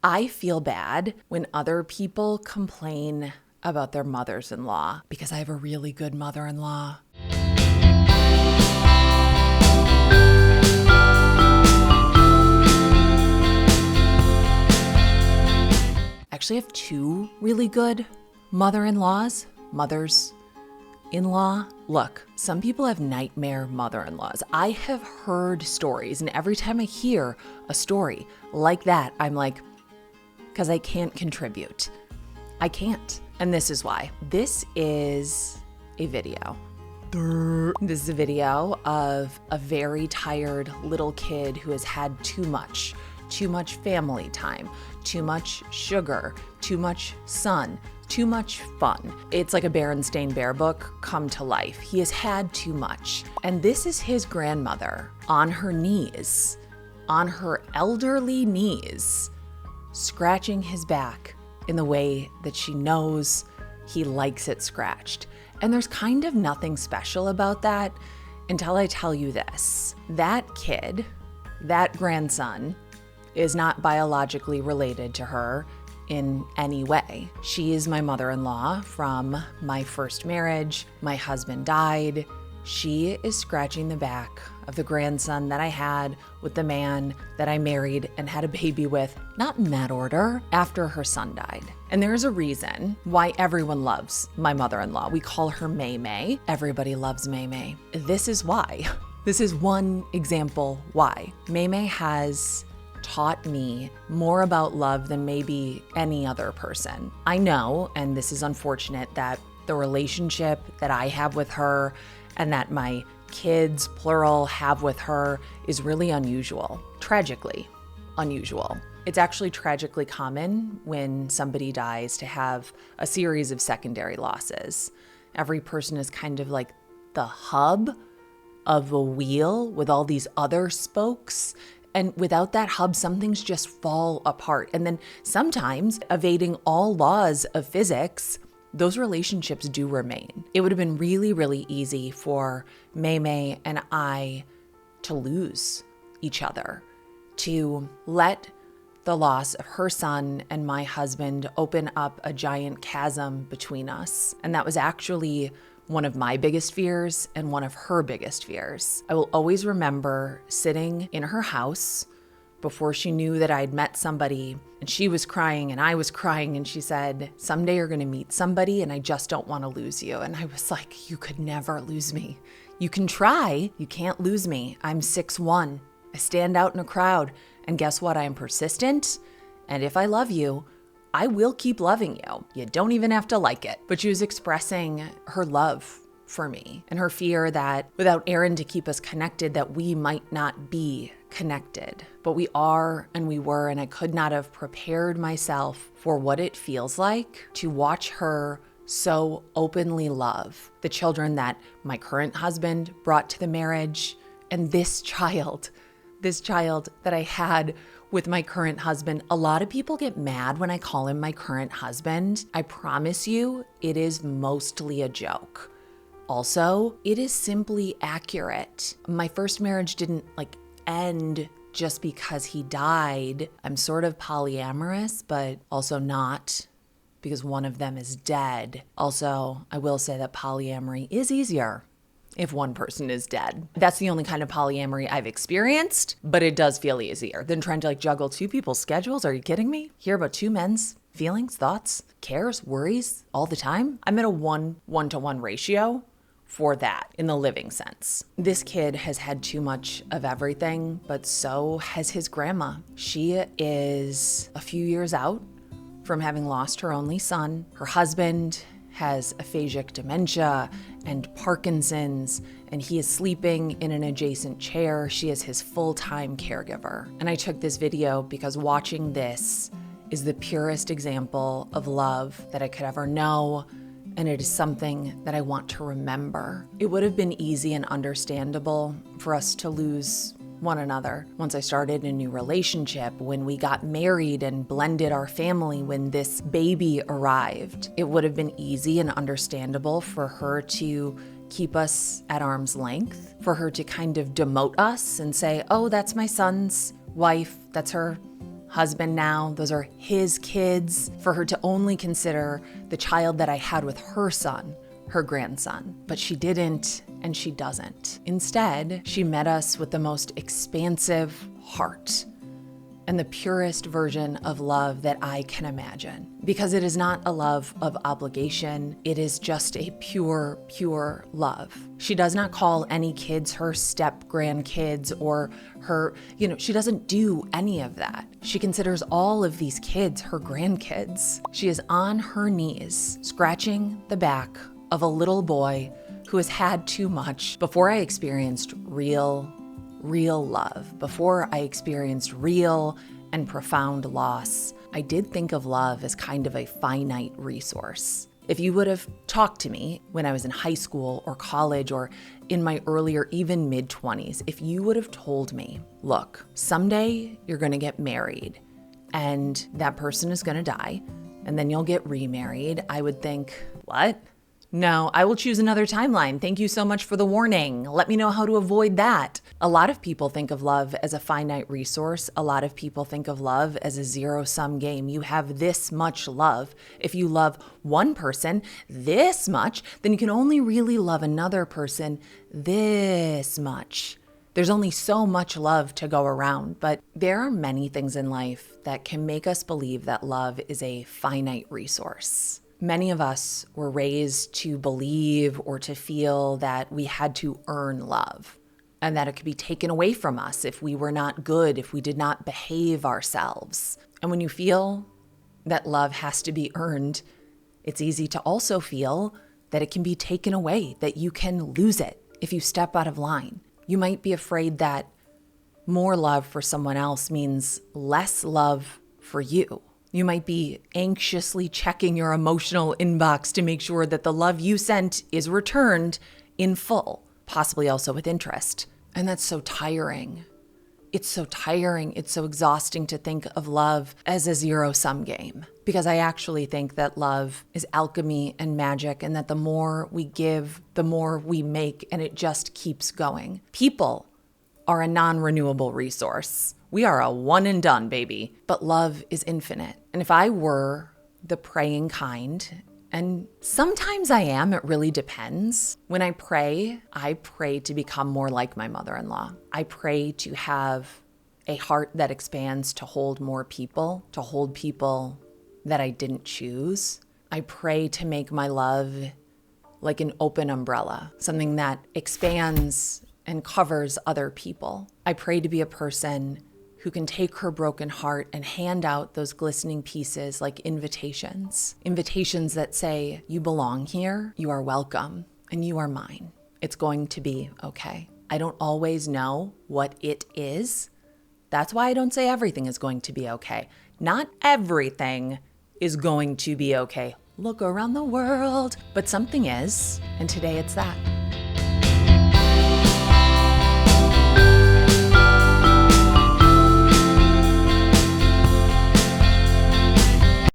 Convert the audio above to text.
I feel bad when other people complain about their mothers-in-law because I have a really good mother-in-law. Actually, I have two really good mothers-in-law. Look, some people have nightmare mother-in-laws. I have heard stories, and every time I hear a story like that, I'm like, because I can't contribute. I can't. And this is why. This is a video. This is a video of a very tired little kid who has had too much family time, too much sugar, too much sun, too much fun. It's like a Berenstain Bear book come to life. He has had too much. And this is his grandmother on her knees, on her elderly knees, scratching his back in the way that she knows he likes it scratched. And there's kind of nothing special about that until I tell you this. That kid, that grandson, is not biologically related to her in any way. She is my mother-in-law from my first marriage. My husband died. She is scratching the back of the grandson that I had with the man that I married and had a baby with, not in that order, after her son died. And there's a reason why everyone loves my mother-in-law. We call her May May. Everybody loves May May. This is why. This is one example why. May May has taught me more about love than maybe any other person. I know, and this is unfortunate, that the relationship that I have with her and that my kids, plural, have with her is really unusual, tragically unusual. It's actually tragically common when somebody dies to have a series of secondary losses. Every person is kind of like the hub of a wheel with all these other spokes. And without that hub, some things just fall apart. And then sometimes, evading all laws of physics, those relationships do remain. It would have been really, really easy for May May and I to lose each other, to let the loss of her son and my husband open up a giant chasm between us. And that was actually one of my biggest fears and one of her biggest fears. I will always remember sitting in her house before she knew that I'd met somebody, and she was crying and I was crying, and she said, "Someday you're gonna meet somebody and I just don't wanna lose you." And I was like, you could never lose me. You can try, you can't lose me. I'm 6'1". I stand out in a crowd, and guess what? I am persistent, and if I love you, I will keep loving you. You don't even have to like it. But she was expressing her love for me and her fear that without Aaron to keep us connected, that we might not be connected. But we are and we were, and I could not have prepared myself for what it feels like to watch her so openly love the children that my current husband brought to the marriage, and this child that I had with my current husband. A lot of people get mad when I call him my current husband. I promise you, it is mostly a joke. Also, it is simply accurate. My first marriage didn't end just because he died. I'm sort of polyamorous, but also not, because one of them is dead. Also, I will say that polyamory is easier if one person is dead. That's the only kind of polyamory I've experienced, but it does feel easier than trying to juggle two people's schedules. Are you kidding me? Hear about two men's feelings, thoughts, cares, worries all the time? I'm at a 1:1 ratio for that in the living sense. This kid has had too much of everything, but so has his grandma. She is a few years out from having lost her only son. Her husband has aphasic dementia and Parkinson's, and he is sleeping in an adjacent chair. She is his full-time caregiver. And I took this video because watching this is the purest example of love that I could ever know, and it is something that I want to remember. It would have been easy and understandable for us to lose one another once I started a new relationship, when we got married and blended our family, when this baby arrived. It would have been easy and understandable for her to keep us at arm's length, for her to kind of demote us and say, "Oh, that's my son's wife, that's her husband now. Those are his kids. For her to only consider the child that I had with her son her grandson. But she didn't, and she doesn't. Instead, she met us with the most expansive heart and the purest version of love that I can imagine. Because it is not a love of obligation, it is just a pure, pure love. She does not call any kids her step-grandkids or her, she doesn't do any of that. She considers all of these kids her grandkids. She is on her knees, scratching the back of a little boy who has had too much. Before I experienced real love, before I experienced real and profound loss, I did think of love as kind of a finite resource. If you would have talked to me when I was in high school or college or in my earlier, even mid-20s, if you would have told me, look, someday you're gonna get married and that person is gonna die and then you'll get remarried, I would think, what? No, I will choose another timeline. Thank you so much for the warning. Let me know how to avoid that. A lot of people think of love as a finite resource. A lot of people think of love as a zero-sum game. You have this much love. If you love one person this much, then you can only really love another person this much. There's only so much love to go around, but there are many things in life that can make us believe that love is a finite resource. Many of us were raised to believe or to feel that we had to earn love and that it could be taken away from us if we were not good, if we did not behave ourselves. And when you feel that love has to be earned, it's easy to also feel that it can be taken away, that you can lose it if you step out of line. You might be afraid that more love for someone else means less love for you. You might be anxiously checking your emotional inbox to make sure that the love you sent is returned in full, possibly also with interest. And that's so tiring. It's so tiring. It's so exhausting to think of love as a zero-sum game. Because I actually think that love is alchemy and magic, and that the more we give, the more we make, and it just keeps going. People are a non-renewable resource. We are a one and done, baby. But love is infinite. And if I were the praying kind, and sometimes I am, it really depends. When I pray to become more like my mother-in-law. I pray to have a heart that expands to hold more people, to hold people that I didn't choose. I pray to make my love like an open umbrella, something that expands and covers other people. I pray to be a person who can take her broken heart and hand out those glistening pieces like invitations. Invitations that say, you belong here, you are welcome, and you are mine. It's going to be okay. I don't always know what it is. That's why I don't say everything is going to be okay. Not everything is going to be okay. Look around the world, but something is, and today it's that.